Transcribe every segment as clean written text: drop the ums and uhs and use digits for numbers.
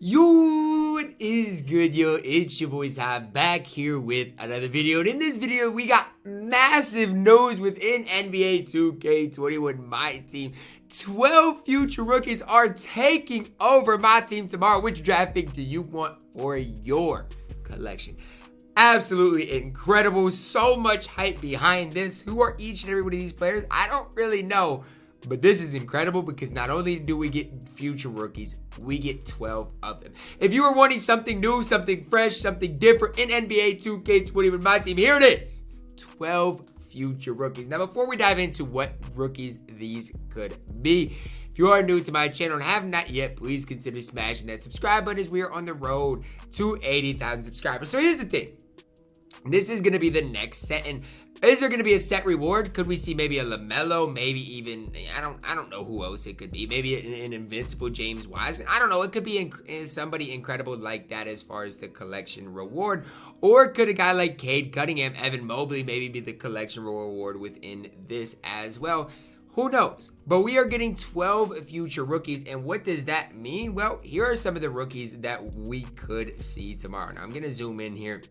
Yo, what is good, yo? It's your boy Zab back here with another video. And in this video, we got massive news within NBA 2K21 MyTEAM. 12 future rookies are taking over my team tomorrow. Which draft pick do you want for your collection? Absolutely incredible. So much hype behind this. Who are each and every one of these players? I don't really know. But this is incredible because not only do we get future rookies, we get 12 of them. If you are wanting something new, something fresh, something different in NBA 2K20 with my team, here it is. 12 future rookies. Now, before we dive into what rookies these could be, if you are new to my channel and have not yet, please consider smashing that subscribe button as we are on the road to 80,000 subscribers. So here's the thing. This is going to be the next set, and is there going to be a set reward? Could we see maybe a LaMelo, maybe even, I don't know who else it could be. Maybe an invincible James Wiseman. I don't know. It could be somebody incredible like that as far as the collection reward. Or could a guy like Cade Cunningham, Evan Mobley, maybe be the collection reward within this as well? Who knows? But we are getting 12 future rookies, and what does that mean? Well, here are some of the rookies that we could see tomorrow. Now, I'm going to zoom in here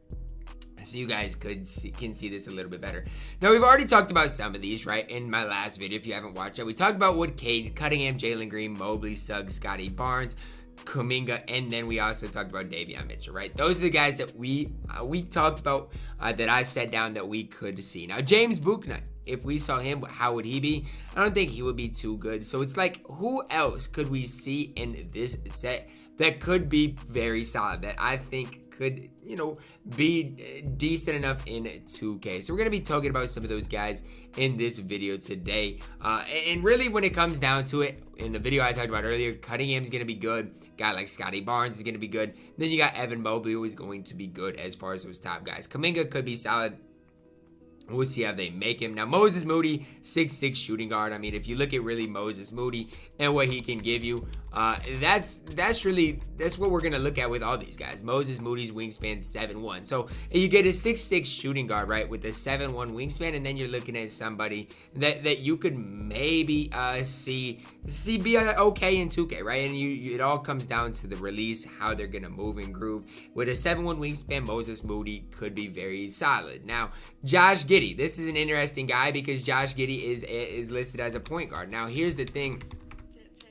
so you guys can see this a little bit better. Now, we've already talked about some of these, right, in my last video. If you haven't watched it, we talked about what Cade Cunningham, Jalen Green, Mobley, Suggs, Scottie, Barnes, Kuminga, and then we also talked about Davion Mitchell, right? Those are the guys that we talked about that I set down that we could see. Now, James Bouknight, if we saw him, how would he be? I don't think he would be too good. So it's like, who else could we see in this set that could be very solid, that I think could, be decent enough in 2K. So we're going to be talking about some of those guys in this video today. And really, when it comes down to it, in the video I talked about earlier, Cunningham's going to be good. Guy like Scottie Barnes is going to be good. Then you got Evan Mobley, who is going to be good as far as those top guys. Kuminga could be solid. We'll see how they make him. Now, Moses Moody, 6'6" shooting guard. I mean, if you look at really Moses Moody and what he can give you, that's what we're going to look at with all these guys. Moses Moody's wingspan 7'1". So you get a 6'6" shooting guard, right, with a 7'1" wingspan, and then you're looking at somebody that you could maybe see be okay in 2K, right? And it all comes down to the release, how they're going to move and groove. With a 7'1" wingspan, Moses Moody could be very solid. Now, Josh Giddey. This is an interesting guy because Josh Giddey is listed as a point guard. Now, here's the thing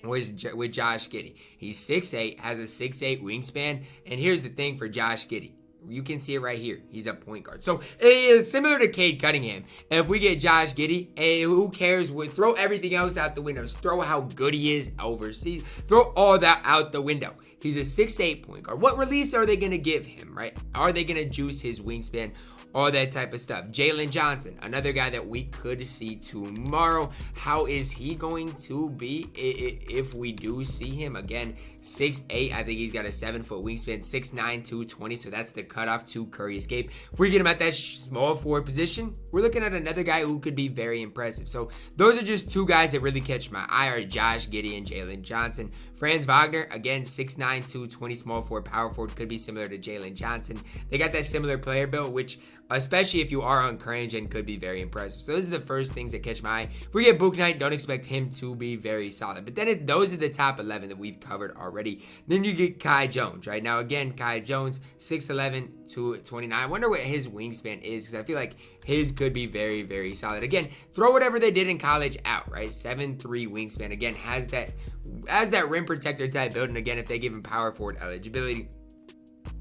with Josh Giddey. He's 6'8", has a 6'8" wingspan, and here's the thing for Josh Giddey. You can see it right here. He's a point guard. So it's similar to Cade Cunningham. If we get Josh Giddey, who cares? We throw everything else out the window. Throw how good he is overseas. Throw all that out the window. He's a 6'8" point guard. What release are they going to give him, right? Are they going to juice his wingspan? All that type of stuff. Jalen Johnson, another guy that we could see tomorrow. How is he going to be if we do see him? Again, 6'8". I think he's got a 7-foot wingspan, 6'9", 220. So that's the cutoff to Curry escape. If we get him at that small forward position, we're looking at another guy who could be very impressive. So those are just two guys that really catch my eye, are Josh Giddey and Jalen Johnson. Franz Wagner, again, 6'9", 220, small forward, power forward, could be similar to Jalen Johnson. They got that similar player build, which, especially if you are on CryEngine, could be very impressive. So those are the first things that catch my eye. If we get Bouknight, don't expect him to be very solid. But then those are the top 11 that we've covered already. Then you get Kai Jones, right? Now, again, Kai Jones, 6'11", 229. I wonder what his wingspan is, because I feel like his could be very, very solid. Again, throw whatever they did in college out, right? 7'3" wingspan. Again, has that rim protector type build. And again, if they give him power forward eligibility,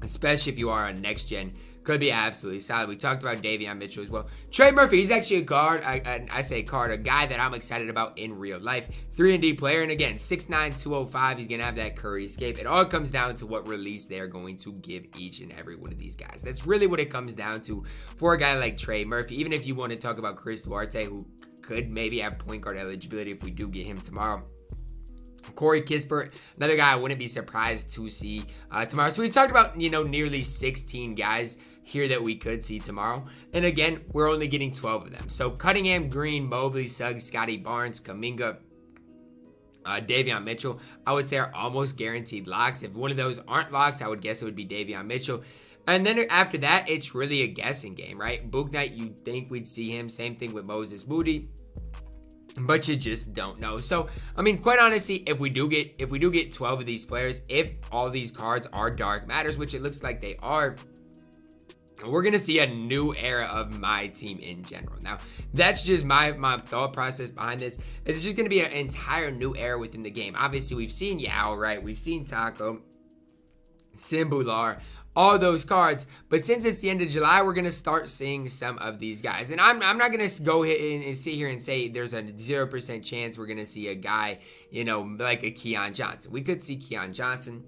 especially if you are on next gen, could be absolutely solid. We talked about Davion Mitchell as well. Trey Murphy, he's actually a guard. I say guard, a guy that I'm excited about in real life. 3-and-D player, and again, 6'9", 205. He's going to have that Curry escape. It all comes down to what release they're going to give each and every one of these guys. That's really what it comes down to for a guy like Trey Murphy. Even if you want to talk about Chris Duarte, who could maybe have point guard eligibility if we do get him tomorrow. Corey Kispert, another guy I wouldn't be surprised to see tomorrow. So we talked about, nearly 16 guys here that we could see tomorrow. And again, we're only getting 12 of them. So Cunningham, Green, Mobley, Suggs, Scottie Barnes, Kuminga, Davion Mitchell, I would say are almost guaranteed locks. If one of those aren't locks, I would guess it would be Davion Mitchell. And then after that, it's really a guessing game, right? Bouknight, you'd think we'd see him. Same thing with Moses Moody. but you just don't know. So, I mean, quite honestly, if we do get 12 of these players, if all these cards are Dark Matters, which it looks like they are, we're going to see a new era of my team in general. Now, that's just my thought process behind this. It's just going to be an entire new era within the game. Obviously, we've seen Yao, right? We've seen Taco, Simbular, all those cards. But since it's the end of July, we're going to start seeing some of these guys. And I'm not going to go ahead and sit here and say there's a 0% chance we're going to see a guy, you know, like a Keon Johnson. We could see Keon Johnson.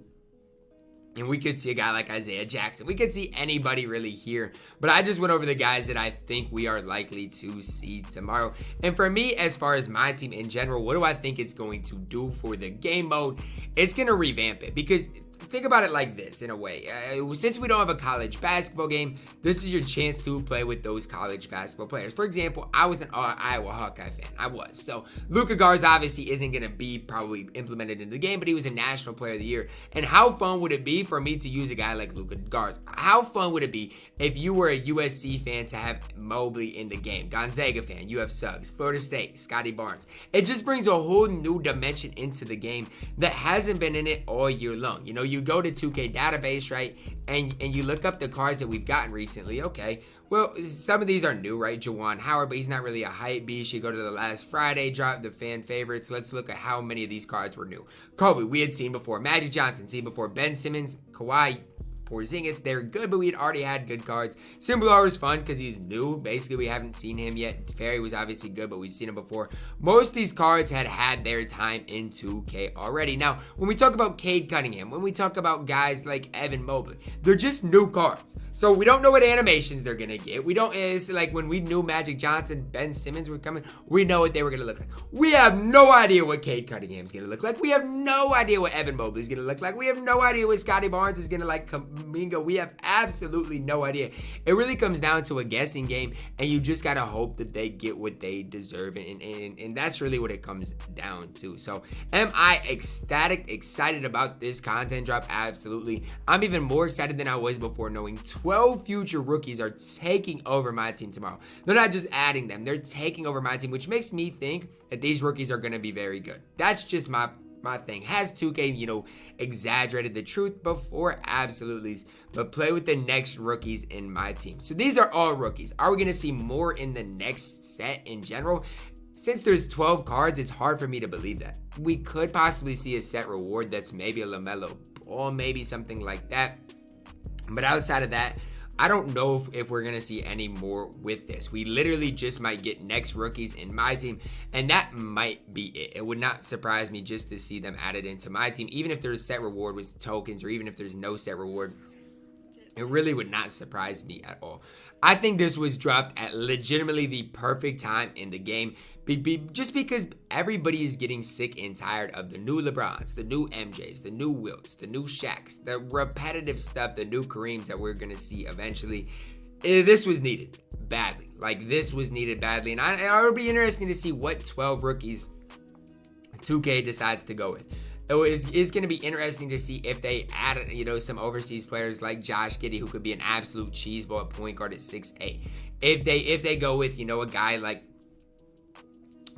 And we could see a guy like Isaiah Jackson. We could see anybody really here. But I just went over the guys that I think we are likely to see tomorrow. And for me, as far as my team in general, what do I think it's going to do for the game mode? It's going to revamp it. Because think about it like this, in a way. Since we don't have a college basketball game, this is your chance to play with those college basketball players. For example, I was an Iowa Hawkeye fan. I was. So Luka Garza obviously isn't going to be probably implemented into the game, but he was a National Player of the Year. And how fun would it be for me to use a guy like Luka Garza? How fun would it be if you were a USC fan to have Mobley in the game? Gonzaga fan, you have Suggs. Florida State, Scottie Barnes. It just brings a whole new dimension into the game that hasn't been in it all year long. You know, you go to 2K database, right? And you look up the cards that we've gotten recently. Okay, well, some of these are new, right? Juwan Howard, but he's not really a hype beast. You go to the last Friday drop, the fan favorites. Let's look at how many of these cards were new. Kobe, we had seen before. Magic Johnson, seen before. Ben Simmons, Kawhi, Porzingis, they're good, but we had already had good cards. Simbular was fun because he's new. Basically, we haven't seen him yet. Ferry was obviously good, but we've seen him before. Most of these cards had their time in 2K already. Now, when we talk about Cade Cunningham, when we talk about guys like Evan Mobley, they're just new cards. So we don't know what animations they're going to get. We don't, it's like when we knew Magic Johnson, Ben Simmons were coming, we know what they were going to look like. We have no idea what Cade Cunningham's going to look like. We have no idea what Evan Mobley's going to look like. We have no idea what Scottie Barnes is going to like. Mingo, we have absolutely no idea. It really comes down to a guessing game, and you just gotta hope that they get what they deserve, and that's really what it comes down to. So, am I excited about this content drop? Absolutely. I'm even more excited than I was before, knowing 12 future rookies are taking over my team tomorrow. They're not just adding them, they're taking over my team, which makes me think that these rookies are gonna be very good. That's just my thing. Has 2K, you know, exaggerated the truth before? Absolutely. But play with the next rookies in my team. So these are all rookies. Are we going to see more in the next set in general? Since there's 12 cards, it's hard for me to believe that. We could possibly see a set reward that's maybe a LaMelo Ball, maybe something like that. But outside of that, I don't know if we're going to see any more with this. We literally just might get next rookies in my team, and that might be it. It would not surprise me just to see them added into my team, even if there's set reward with tokens, or even if there's no set reward. It really would not surprise me at all. I think this was dropped at legitimately the perfect time in the game, just because everybody is getting sick and tired of the new LeBrons, the new MJs, the new Wilts, the new Shaqs, the repetitive stuff, the new Kareems that we're going to see eventually. This was needed badly. Like, this was needed badly. And it'll be interesting to see what 12 rookies 2K decides to go with. It's going to be interesting to see if they add, you know, some overseas players like Josh Giddey, who could be an absolute cheeseball at point guard at 6'8". If they go with, you know, a guy like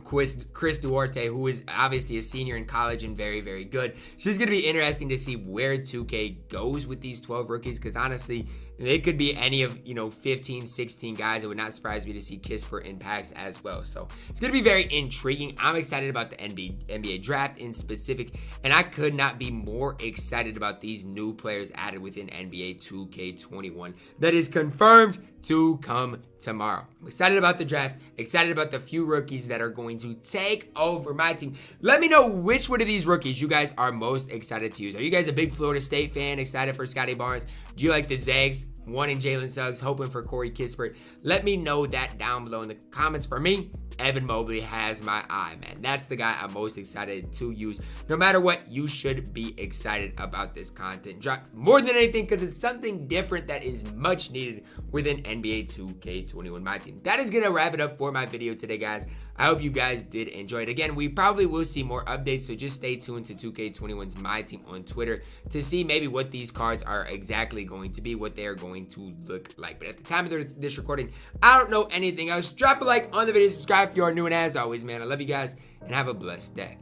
Chris Duarte, who is obviously a senior in college and very, very good. It's just going to be interesting to see where 2K goes with these 12 rookies, because honestly, it could be any of, you know, 15, 16 guys. It would not surprise me to see Kispert in packs as well. So it's going to be very intriguing. I'm excited about the NBA draft in specific, and I could not be more excited about these new players added within NBA 2K21 that is confirmed to come tomorrow. I'm excited about the draft, excited about the few rookies that are going to take over my team. Let me know which one of these rookies you guys are most excited to use. Are you guys a big Florida State fan, excited for Scottie Barnes? Do you like the Zags, wanting Jalen Suggs, hoping for Corey Kispert? Let me know that down below in the comments. For me, Evan Mobley has my eye, man. That's the guy I'm most excited to use. No matter what, you should be excited about this content drop more than anything, because it's something different that is much needed within NBA 2K21 My Team. That is going to wrap it up for my video today, guys. I hope you guys did enjoy it. Again, we probably will see more updates, so just stay tuned to 2K21's My Team on Twitter to see maybe what these cards are exactly going to be, what they are going going to look like. But at the time of this recording, I don't know anything else. Drop a like on the video, subscribe if you are new, and as always, man, I love you guys, and have a blessed day.